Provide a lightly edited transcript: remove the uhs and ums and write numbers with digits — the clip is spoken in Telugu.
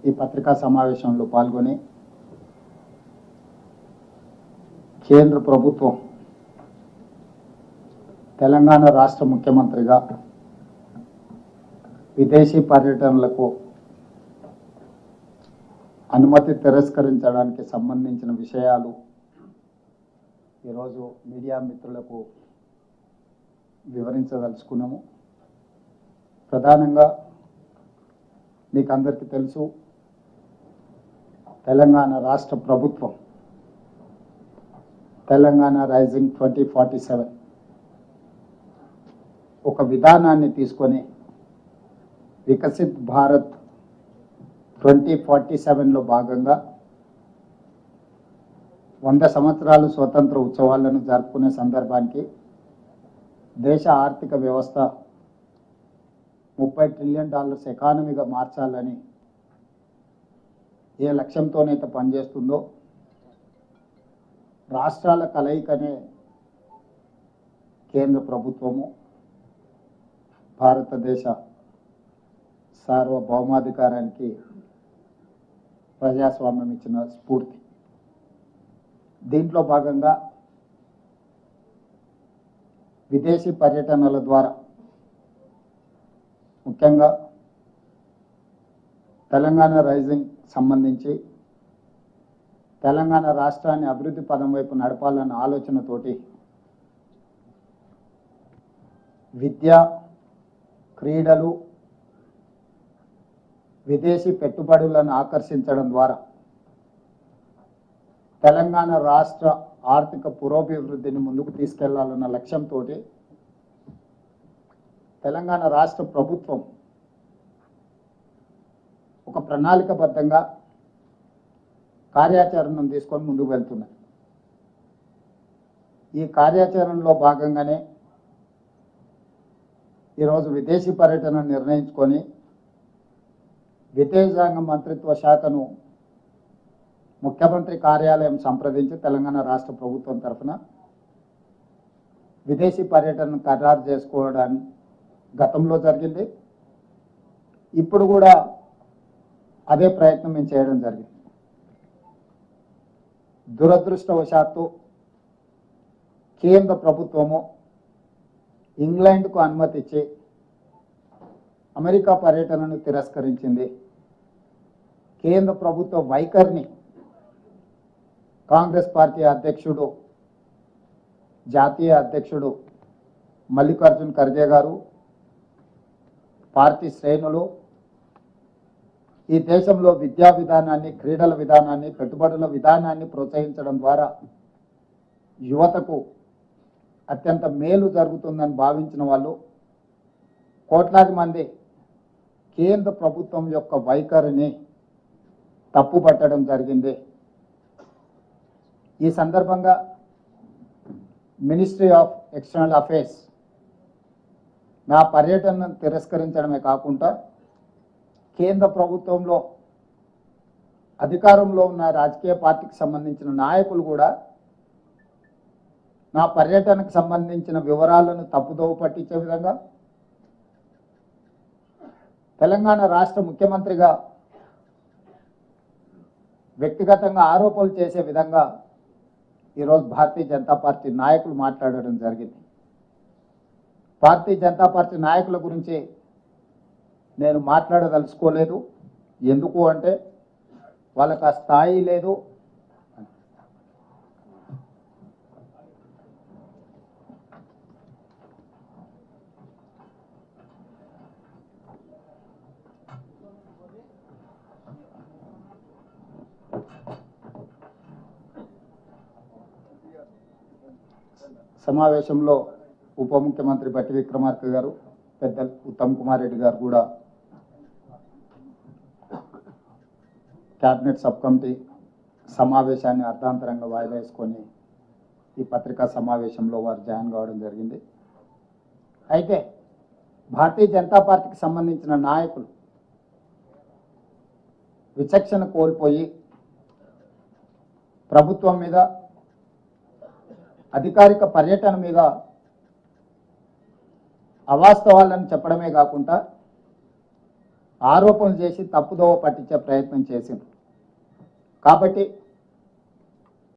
ఈ పత్రికా సమావేశంలో పాల్గొని కేంద్ర ప్రభుత్వం తెలంగాణ రాష్ట్ర ముఖ్యమంత్రిగా విదేశీ పర్యటనలకు అనుమతి తిరస్కరించడానికి సంబంధించిన విషయాలు ఈరోజు మీడియా మిత్రులకు వివరించదలుచుకున్నాము. ప్రధానంగా మీకు అందరికీ తెలుసు, తెలంగాణ రాష్ట్ర ప్రభుత్వం తెలంగాణ రైజింగ్ 2047 ఒక విధానాన్ని తీసుకొని వికసిత్ భారత్ 2047లో భాగంగా 100 సంవత్సరాలు స్వతంత్ర ఉత్సవాలను జరుపుకునే సందర్భానికి దేశ ఆర్థిక వ్యవస్థ $30 ట్రిలియన్ ఎకానమీగా మార్చాలని ఏ లక్ష్యంతోనైతే పనిచేస్తుందో రాష్ట్రాల కలయికనే కేంద్ర ప్రభుత్వము భారతదేశ సార్వభౌమాధికారానికి ప్రజాస్వామ్యం ఇచ్చిన స్ఫూర్తి. దీంట్లో భాగంగా విదేశీ పర్యటనల ద్వారా ముఖ్యంగా తెలంగాణ రైజింగ్ సంబంధించి తెలంగాణ రాష్ట్రాన్ని అభివృద్ధి పదం వైపు నడపాలన్న ఆలోచనతోటి విద్య, క్రీడలు, విదేశీ పెట్టుబడులను ఆకర్షించడం ద్వారా తెలంగాణ రాష్ట్ర ఆర్థిక పురోభివృద్ధిని ముందుకు తీసుకెళ్లాలన్న లక్ష్యంతో తెలంగాణ రాష్ట్ర ప్రభుత్వం ఒక ప్రణాళికబద్ధంగా కార్యాచరణను తీసుకొని ముందుకు వెళ్తున్నది. ఈ కార్యాచరణలో భాగంగానే ఈరోజు విదేశీ పర్యటన నిర్ణయించుకొని విదేశాంగ మంత్రిత్వ శాఖను ముఖ్యమంత్రి కార్యాలయం సంప్రదించి తెలంగాణ రాష్ట్ర ప్రభుత్వం తరఫున విదేశీ పర్యటనను ఖరారు చేసుకోవడానికి గతంలో జరిగింది. ఇప్పుడు కూడా అదే ప్రయత్నం మేము చేయడం జరిగింది. దురదృష్టవశాత్తు కేంద్ర ప్రభుత్వము ఇంగ్లాండ్కు అనుమతి ఇచ్చి అమెరికా పర్యటనను తిరస్కరించింది. కేంద్ర ప్రభుత్వ వైఖరిని కాంగ్రెస్ పార్టీ అధ్యక్షుడు, జాతీయ అధ్యక్షుడు మల్లికార్జున్ ఖర్గే గారు, పార్టీ శ్రేణులు ఈ దేశంలో విద్యా విధానాన్ని, క్రీడల విధానాన్ని, పెట్టుబడుల విధానాన్ని ప్రోత్సహించడం ద్వారా యువతకు అత్యంత మేలు జరుగుతుందని భావించిన వాళ్ళు కోట్లాది మంది కేంద్ర ప్రభుత్వం యొక్క వైఖరిని తప్పుపట్టడం జరిగింది. ఈ సందర్భంగా మినిస్ట్రీ ఆఫ్ ఎక్స్టర్నల్ అఫైర్స్ నా పర్యటనను తిరస్కరించడమే కాకుండా కేంద్ర ప్రభుత్వంలో అధికారంలో ఉన్న రాజకీయ పార్టీకి సంబంధించిన నాయకులు కూడా నా పర్యటనకు సంబంధించిన వివరాలను తప్పుదోవ పట్టించే విధంగా, తెలంగాణ రాష్ట్ర ముఖ్యమంత్రిగా వ్యక్తిగతంగా ఆరోపణలు చేసే విధంగా ఈరోజు భారతీయ జనతా పార్టీ నాయకులు మాట్లాడడం జరిగింది. భారతీయ జనతా పార్టీ నాయకుల గురించి నేను మాట్లాడదలుచుకోలేదు. ఎందుకు అంటే వాళ్ళకి ఆ స్థాయి లేదు. సమావేశంలో ఉప ముఖ్యమంత్రి బట్టి విక్రమార్క గారు, పెద్దలు ఉత్తమ్ కుమార్ రెడ్డి గారు కూడా క్యాబినెట్ సబ్ కమిటీ సమావేశాన్ని అర్థాంతరంగా వాయిదా వేసుకొని ఈ పత్రికా సమావేశంలో వారు జాయిన్ కావడం జరిగింది. అయితే భారతీయ జనతా పార్టీకి సంబంధించిన నాయకులు విచక్షణ కోల్పోయి ప్రభుత్వం మీద, అధికారిక పర్యటన మీద అవాస్తవాలను చెప్పడమే కాకుండా ఆరోపణలు చేసి తప్పుదోవ పట్టించే ప్రయత్నం చేసింది. కాబట్టి